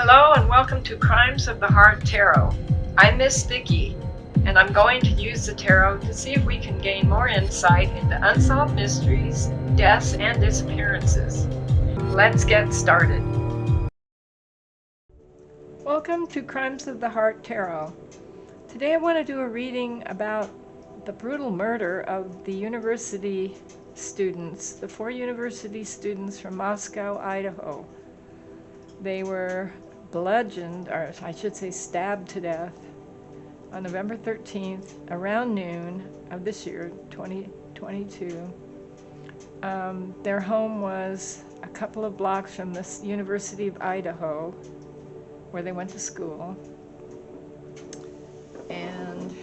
Hello and welcome to Crimes of the Heart Tarot. I'm Miss Vicki, and I'm going to use the tarot to see if we can gain more insight into unsolved mysteries, deaths, and disappearances. Let's get started. Welcome to Crimes of the Heart Tarot. Today I want to do a reading about the brutal murder of the university students, the 4 university students from Moscow, Idaho. They were bludgeoned, or I should say stabbed to death on November 13th around noon of this year, 2022. Their home was a couple of blocks from the University of Idaho, where they went to school. And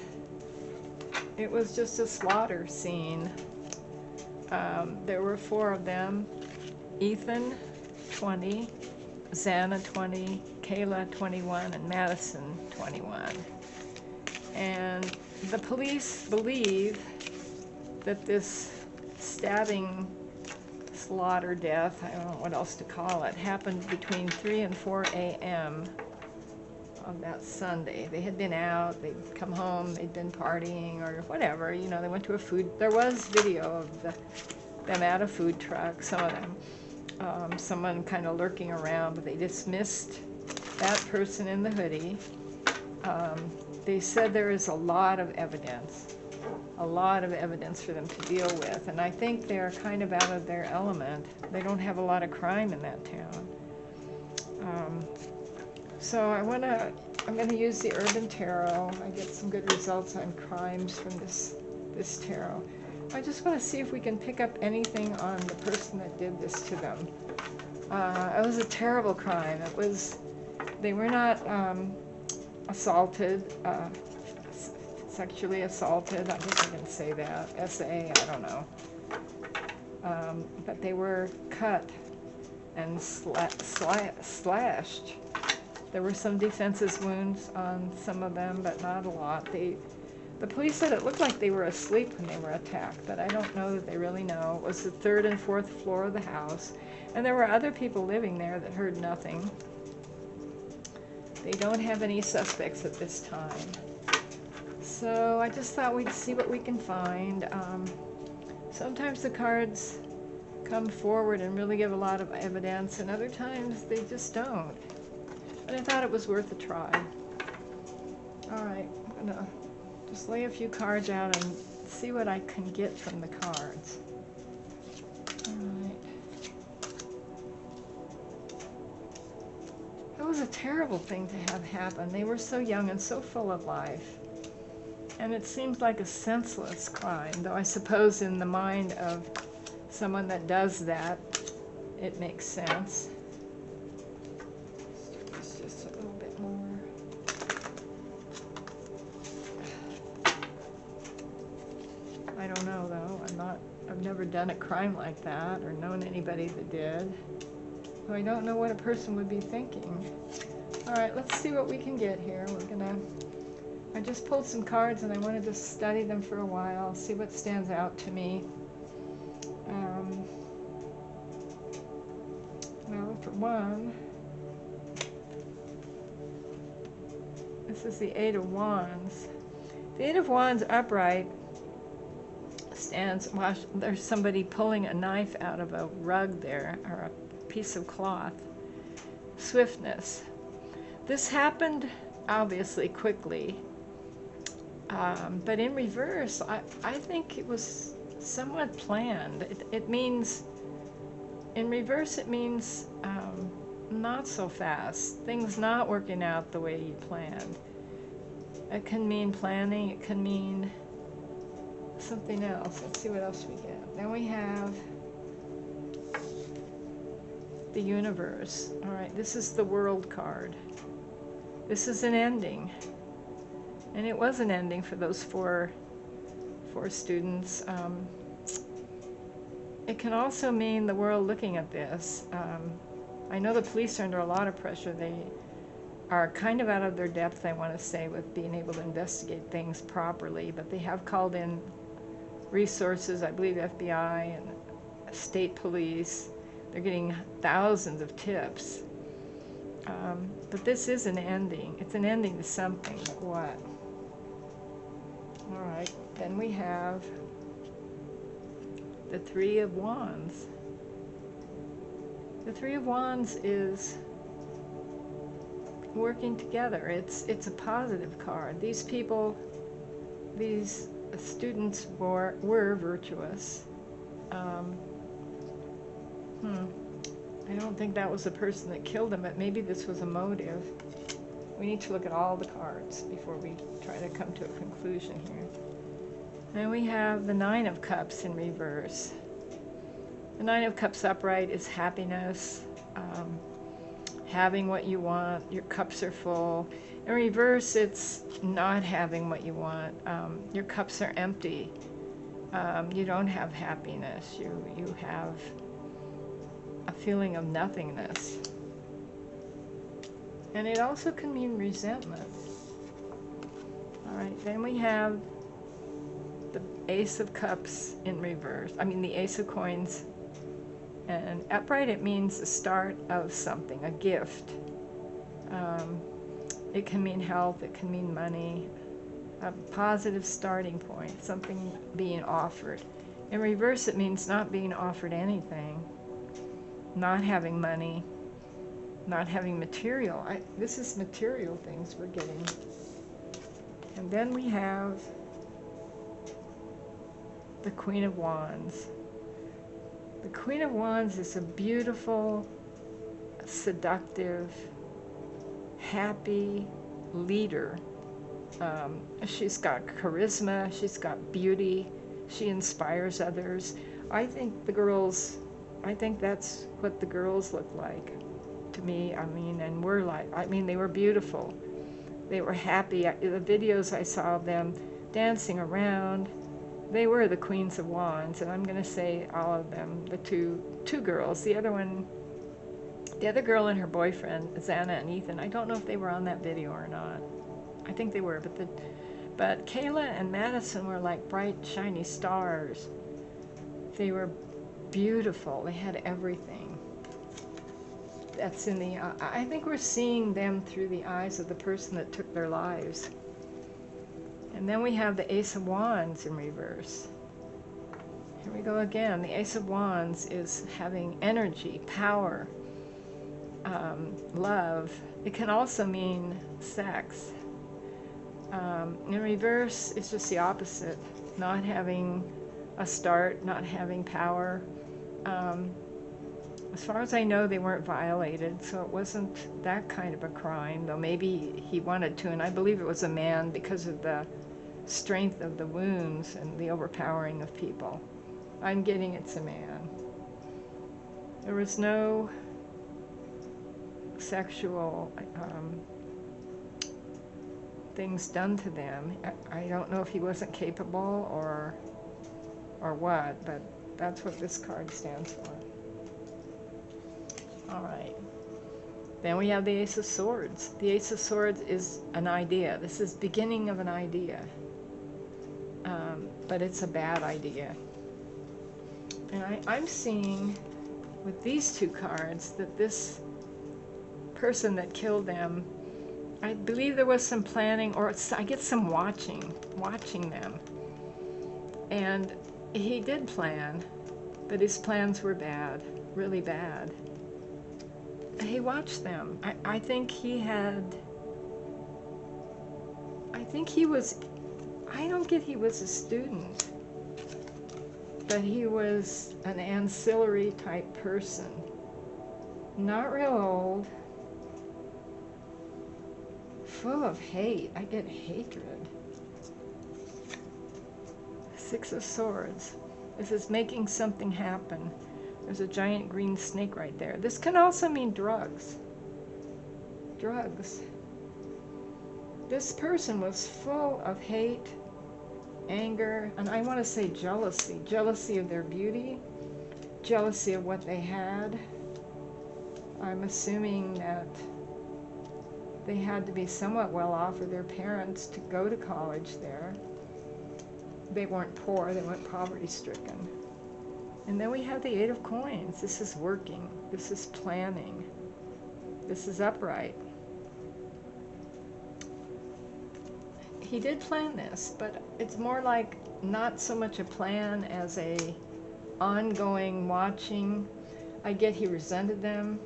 it was just a slaughter scene. There were 4 of them: Ethan, 20, Xana, 20, Kaylee, 21, and Madison, 21. And the police believe that this stabbing, slaughter death, I don't know what else to call it, happened between 3 and 4 a.m. on that Sunday. They had been out, they'd come home, they'd been partying or whatever, you know, they went to a food, there was video of them at a food truck, some of them. Someone kind of lurking around, but they dismissed that person in the hoodie. They said there is a lot of evidence for them to deal with, and I think they're kind of out of their element. They don't have a lot of crime in that town. So I'm gonna use the Urban Tarot. I get some good results on crimes from this tarot. I just want to see if we can pick up anything on the person that did this to them. It was a terrible crime. They were not assaulted, sexually assaulted. I guess I can say that. S.A., I don't know. But they were cut and slashed. There were some defensive wounds on some of them, but not a lot. The police said it looked like they were asleep when they were attacked, but I don't know that they really know. It was the 3rd and 4th floor of the house, and there were other people living there that heard nothing. They don't have any suspects at this time. So I just thought we'd see what we can find. Sometimes the cards come forward and really give a lot of evidence, and other times they just don't. But I thought it was worth a try. All right, I'm gonna just lay a few cards out and see what I can get from the cards. All right. It was a terrible thing to have happen. They were so young and so full of life. And it seems like a senseless crime, though I suppose in the mind of someone that does that, it makes sense. Just a little bit more. I don't know though. I've never done a crime like that or known anybody that did. So I don't know what a person would be thinking. All right, let's see what we can get here. I just pulled some cards and I wanted to study them for a while, see what stands out to me. Well, for one, this is the 8 of Wands. The 8 of Wands upright stands, there's somebody pulling a knife out of a rug there, or a piece of cloth. Swiftness. This happened obviously quickly, but in reverse, I think it was somewhat planned. It means, in reverse, it means not so fast. Things not working out the way you planned. It can mean planning, it can mean something else. Let's see what else we get. Then we have the universe. All right, this is the World card. This is an ending. And it was an ending for those four students. It can also mean the world looking at this. I know the police are under a lot of pressure. They are kind of out of their depth, I want to say, with being able to investigate things properly, but they have called in resources, I believe FBI and state police. They're getting thousands of tips. But this is an ending. It's an ending to something. But what? All right. Then we have the Three of Wands. The Three of Wands is working together. It's a positive card. These people, these students were virtuous. I don't think that was the person that killed him, but maybe this was a motive. We need to look at all the cards before we try to come to a conclusion here. Then we have the Nine of Cups in reverse. The Nine of Cups upright is happiness, having what you want, your cups are full. In reverse, it's not having what you want. Your cups are empty. You don't have happiness. You have a feeling of nothingness. And it also can mean resentment. All right, then we have the Ace of Cups in reverse. I mean, the Ace of Coins. And upright, it means the start of something, a gift. It can mean health, it can mean money, a positive starting point, something being offered. In reverse, it means not being offered anything, not having money, not having material. This is material things we're getting. And then we have the Queen of Wands. The Queen of Wands is a beautiful, seductive, happy leader. She's got charisma, she's got beauty, she inspires others. I think that's what the girls look like to me. I mean, and were like, they were beautiful. They were happy. The videos I saw of them dancing around, they were the Queens of Wands, and I'm going to say all of them. The two girls. The other girl and her boyfriend, Xana and Ethan, I don't know if they were on that video or not. I think they were, but Kayla and Madison were like bright, shiny stars. They were beautiful. They had everything. That's in the. I think we're seeing them through the eyes of the person that took their lives. And then we have the Ace of Wands in reverse. Here we go again. The Ace of Wands is having energy, power, love. It can also mean sex. In reverse, it's just the opposite. Not having a start, not having power. As far as I know, they weren't violated, so it wasn't that kind of a crime, though maybe he wanted to, and I believe it was a man because of the strength of the wounds and the overpowering of people. I'm getting it's a man. There was no sexual things done to them. I don't know if he wasn't capable or what, but that's what this card stands for. All right. Then we have the Ace of Swords. The Ace of Swords is an idea. This is beginning of an idea. But it's a bad idea. And I'm seeing with these two cards that this person that killed them, I believe there was some planning, or I get some watching them. And he did plan, but his plans were bad, really bad. He watched them. I think he was, I don't get he was a student, but he was an ancillary type person. Not real old, full of hate. I get hatred. Six of Swords. This is making something happen. There's a giant green snake right there. This can also mean drugs. Drugs. This person was full of hate, anger, and I want to say jealousy. Jealousy of their beauty, jealousy of what they had. I'm assuming that they had to be somewhat well off for their parents to go to college there. They weren't poor, they weren't poverty-stricken. And then we have the Eight of Coins. This is working. This is planning. This is upright. He did plan this, but it's more like not so much a plan as a ongoing watching. I get he resented them.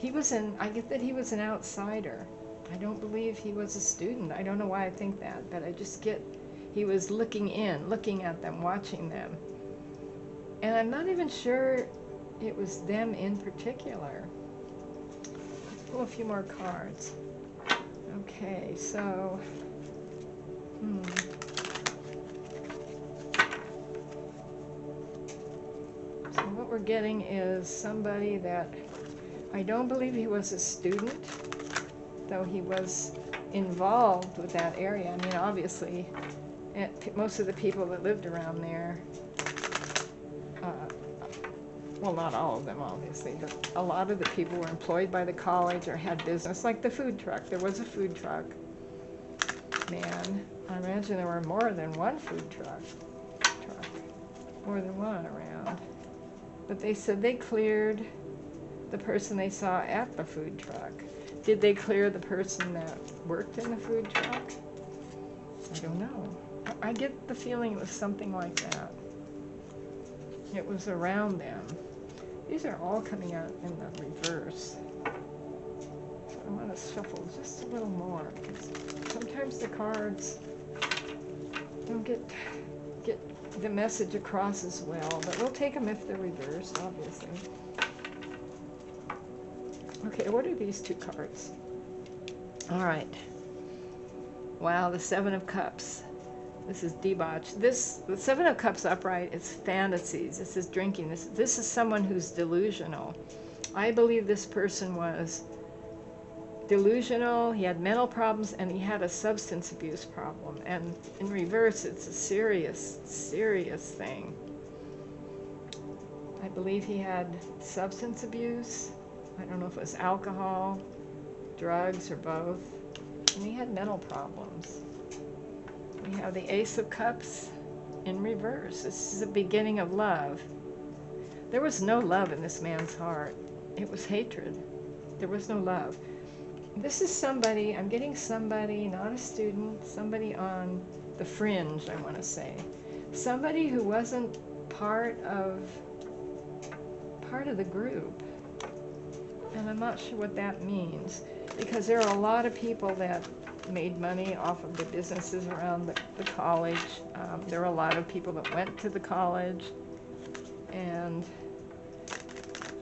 I get that he was an outsider. I don't believe he was a student. I don't know why I think that, but I just get he was looking at them, watching them. And I'm not even sure it was them in particular. Let's pull a few more cards. Okay, so so what we're getting is somebody that I don't believe he was a student, though he was involved with that area. I mean, obviously, most of the people that lived around there, well, not all of them, obviously, but a lot of the people were employed by the college or had business, like the food truck. There was a food truck. Man, I imagine there were more than one food truck. More than one around. But they said they cleared the person they saw at the food truck. Did they clear the person that worked in the food truck? I don't know. I get the feeling it was something like that. It was around them. These are all coming out in the reverse. So I want to shuffle just a little more, because sometimes the cards don't get the message across as well, but we'll take them if they're reversed, obviously. Okay, what are these two cards? All right. Wow, the Seven of Cups. This is debauch. The Seven of Cups upright is fantasies. This is drinking. This is someone who's delusional. I believe this person was delusional, he had mental problems, and he had a substance abuse problem. And in reverse, it's a serious, serious thing. I believe he had substance abuse. I don't know if it was alcohol, drugs, or both. And he had mental problems. We have the Ace of Cups in reverse. This is the beginning of love. There was no love in this man's heart. It was hatred. There was no love. This is somebody, I'm getting somebody, not a student, somebody on the fringe, I want to say. Somebody who wasn't part of the group. And I'm not sure what that means, because there are a lot of people that made money off of the businesses around the college. There are a lot of people that went to the college, and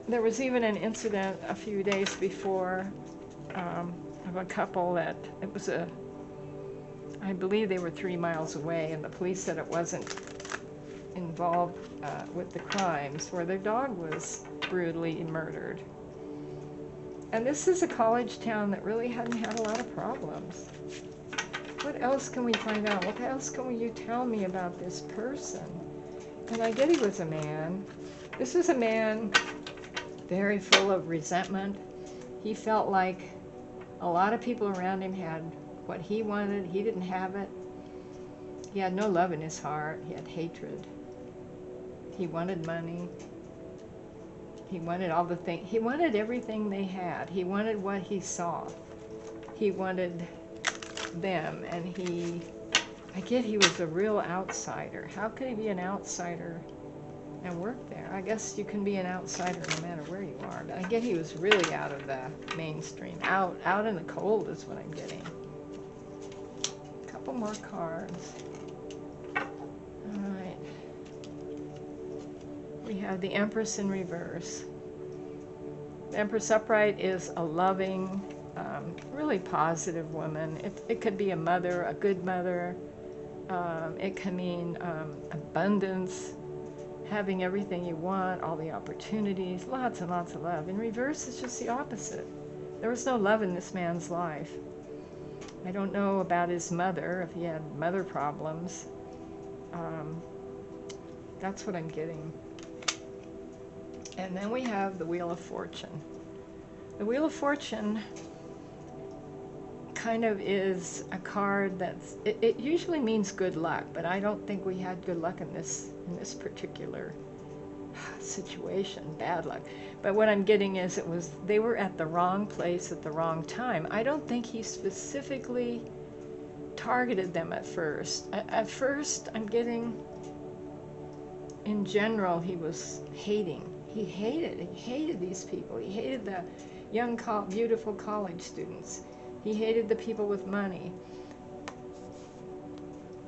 there was even an incident a few days before of a couple that I believe they were 3 miles away, and the police said it wasn't involved with the crimes, where their dog was brutally murdered. And this is a college town that really hadn't had a lot of problems. What else can we find out? What else can you tell me about this person? And I get he was a man. This was a man very full of resentment. He felt like a lot of people around him had what he wanted. He didn't have it. He had no love in his heart. He had hatred. He wanted money. He wanted all the things. He wanted everything they had. He wanted what he saw. He wanted them, and I get he was a real outsider. How could he be an outsider and work there? I guess you can be an outsider no matter where you are, but I get he was really out of the mainstream. Out in the cold is what I'm getting. A couple more cards. Alright. We have the Empress in reverse. The Empress upright is a loving, really positive woman. It could be a mother, a good mother. It can mean abundance, having everything you want, all the opportunities, lots and lots of love. In reverse, it's just the opposite. There was no love in this man's life. I don't know about his mother, if he had mother problems. That's what I'm getting. And then we have the Wheel of Fortune. The Wheel of Fortune kind of is a card it usually means good luck, but I don't think we had good luck in this particular situation, bad luck. But what I'm getting is they were at the wrong place at the wrong time. I don't think he specifically targeted them at first. At first, I'm getting, in general, he was hating. He hated these people. He hated the young, beautiful college students. He hated the people with money.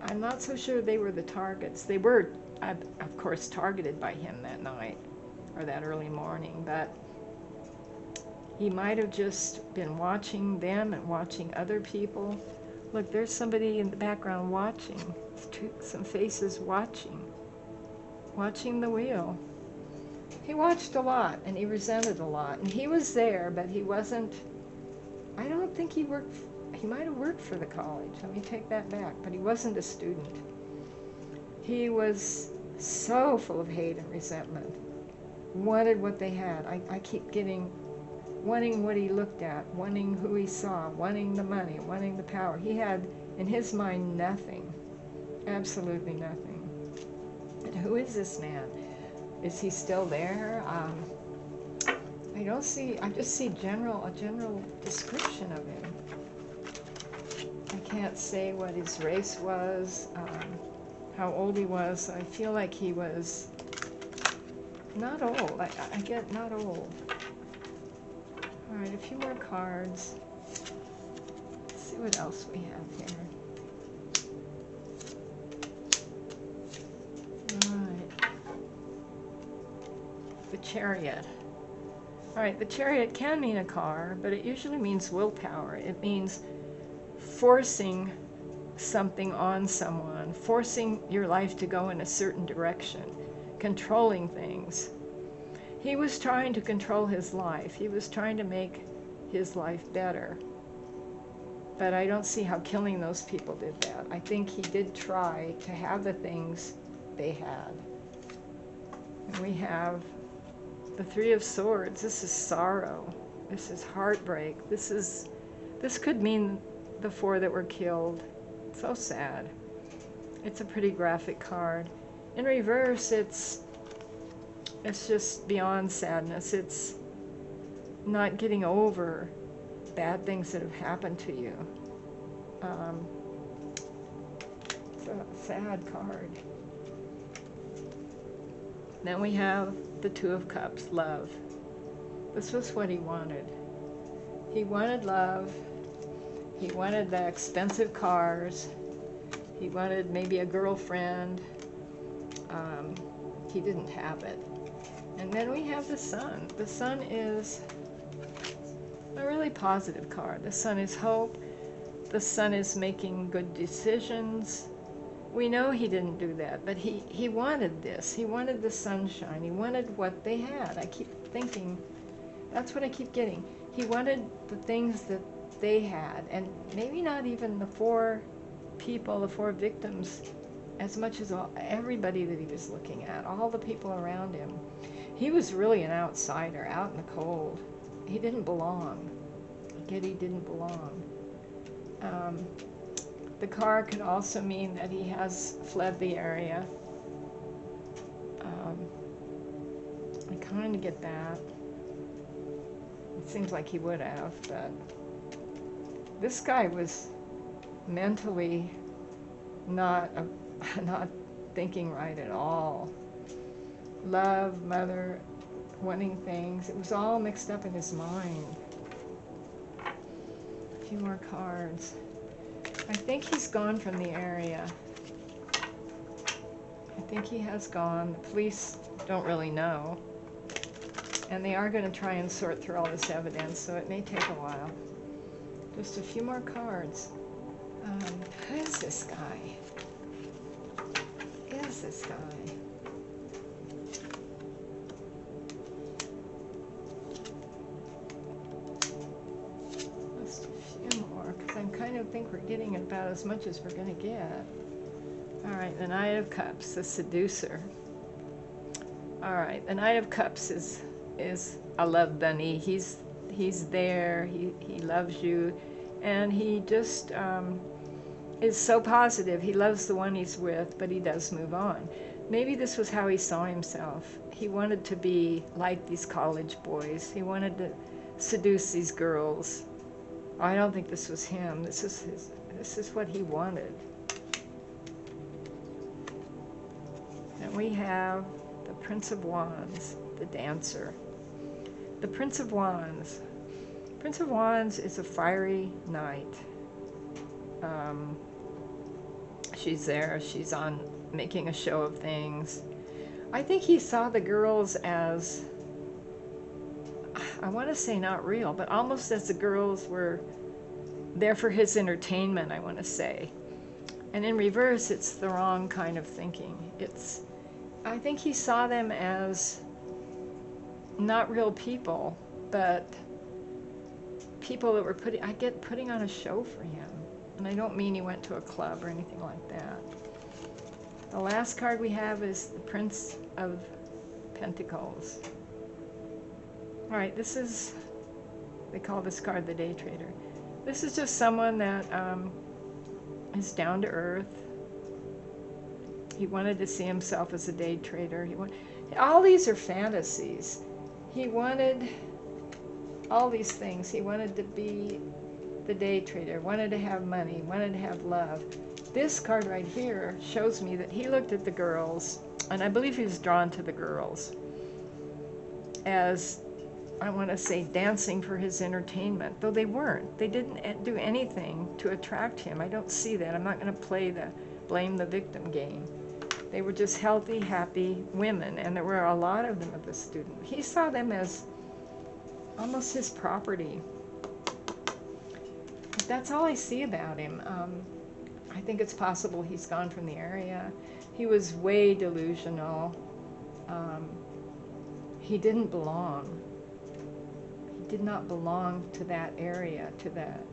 I'm not so sure they were the targets. They were, of course, targeted by him that night or that early morning, but he might have just been watching them and watching other people. Look, there's somebody in the background watching. Some faces watching the wheel. He watched a lot, and he resented a lot, and he was there, but he wasn't, I don't think he worked, he might have worked for the college, let me take that back, but he wasn't a student. He was so full of hate and resentment, wanted what they had. I keep getting, wanting what he looked at, wanting who he saw, wanting the money, wanting the power. He had, in his mind, nothing, absolutely nothing. And who is this man? Is he still there? I don't see, I just see a general description of him. I can't say what his race was, how old he was. I feel like he was not old. I get not old. All right, a few more cards. Let's see what else we have here. The Chariot. All right, the Chariot can mean a car, but it usually means willpower. It means forcing something on someone, forcing your life to go in a certain direction, controlling things. He was trying to control his life. He was trying to make his life better. But I don't see how killing those people did that. I think he did try to have the things they had. And we have the Three of Swords. This is sorrow. This is heartbreak. This could mean the four that were killed. So sad. It's a pretty graphic card. In reverse, it's just beyond sadness. It's not getting over bad things that have happened to you. It's a sad card. Then we have the Two of Cups, love. This was what he wanted. He wanted love. He wanted the expensive cars. He wanted maybe a girlfriend. He didn't have it. And then we have the Sun. The Sun is a really positive card. The Sun is hope. The Sun is making good decisions. We know he didn't do that, but he wanted this. He wanted the sunshine. He wanted what they had. I keep thinking, that's what I keep getting. He wanted the things that they had, and maybe not even the four people, the four victims, as much as everybody that he was looking at, all the people around him. He was really an outsider, out in the cold. He didn't belong. Yet he didn't belong. The car could also mean that he has fled the area. I kind of get that. It seems like he would have, but this guy was mentally not thinking right at all. Love, mother, wanting things, it was all mixed up in his mind. A few more cards. I think he's gone from the area. I think he has gone. The police don't really know. And they are going to try and sort through all this evidence, so it may take a while. Just a few more cards. Who is this guy? Who is this guy? Just a few more, because I kind of think we're getting about as much as we're going to get. All right, the Knight of Cups, the seducer. All right, the Knight of Cups is a love bunny. He's there. He loves you, and he just is so positive. He loves the one he's with, but he does move on. maybe this was how he saw himself. He wanted to be like these college boys. He wanted to seduce these girls. I don't think this was him. This is what he wanted. And we have the Prince of Wands, the dancer. The Prince of Wands. Prince of Wands is a fiery knight. She's there. She's on making a show of things. I think he saw the girls as, I want to say not real, but almost as the girls were there for his entertainment, I want to say. And in reverse, it's the wrong kind of thinking. I think he saw them as not real people, but people that were putting on a show for him. And I don't mean he went to a club or anything like that. The last card we have is the Prince of Pentacles. All right, they call this card the Day Trader. This is just someone that is down to earth. He wanted to see himself as a day trader. All these are fantasies. He wanted all these things. He wanted to be the day trader, wanted to have money, wanted to have love. This card right here shows me that he looked at the girls, and I believe he was drawn to the girls as, I want to say, dancing for his entertainment, though they weren't. They didn't do anything to attract him. I don't see that. I'm not going to play the blame the victim game. They were just healthy, happy women, and there were a lot of them at the student. He saw them as almost his property. But that's all I see about him. I think it's possible he's gone from the area. He was way delusional. He didn't belong. He did not belong to that area,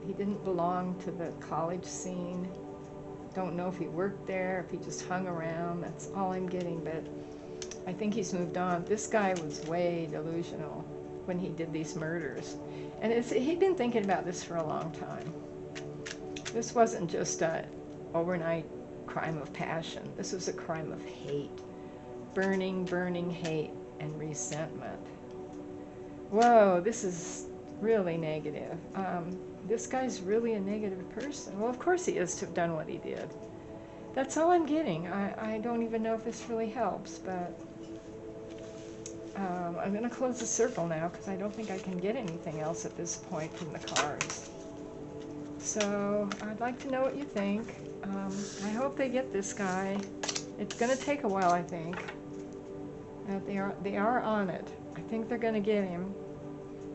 he didn't belong to the college scene. Don't know if he worked there, if he just hung around. That's all I'm getting, but I think he's moved on. This guy was way delusional when he did these murders. And he'd been thinking about this for a long time. This wasn't just an overnight crime of passion. This was a crime of hate. Burning hate and resentment. Whoa, this is really negative. This guy's really a negative person. Well, of course he is to have done what he did. That's all I'm getting. I don't even know if this really helps, but I'm going to close the circle now because I don't think I can get anything else at this point from the cards. So I'd like to know what you think. I hope they get this guy. It's going to take a while, I think. They are on it. I think they're going to get him.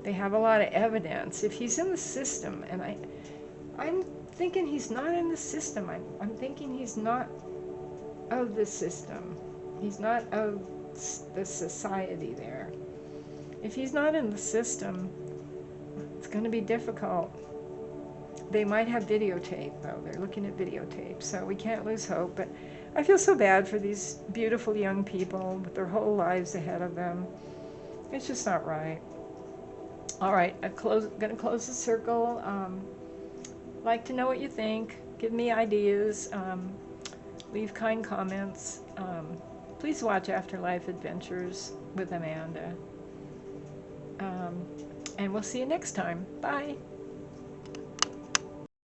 They have a lot of evidence. If he's in the system, and I'm thinking he's not in the system. I'm thinking he's not of the system. He's not of the society there. If he's not in the system, it's going to be difficult. They might have videotape, though. They're looking at videotape, so we can't lose hope. But I feel so bad for these beautiful young people with their whole lives ahead of them. It's just not right. All right, I'm going to close the circle. Like to know what you think. Give me ideas. Leave kind comments. Please watch Afterlife Adventures with Amanda. And we'll see you next time. Bye.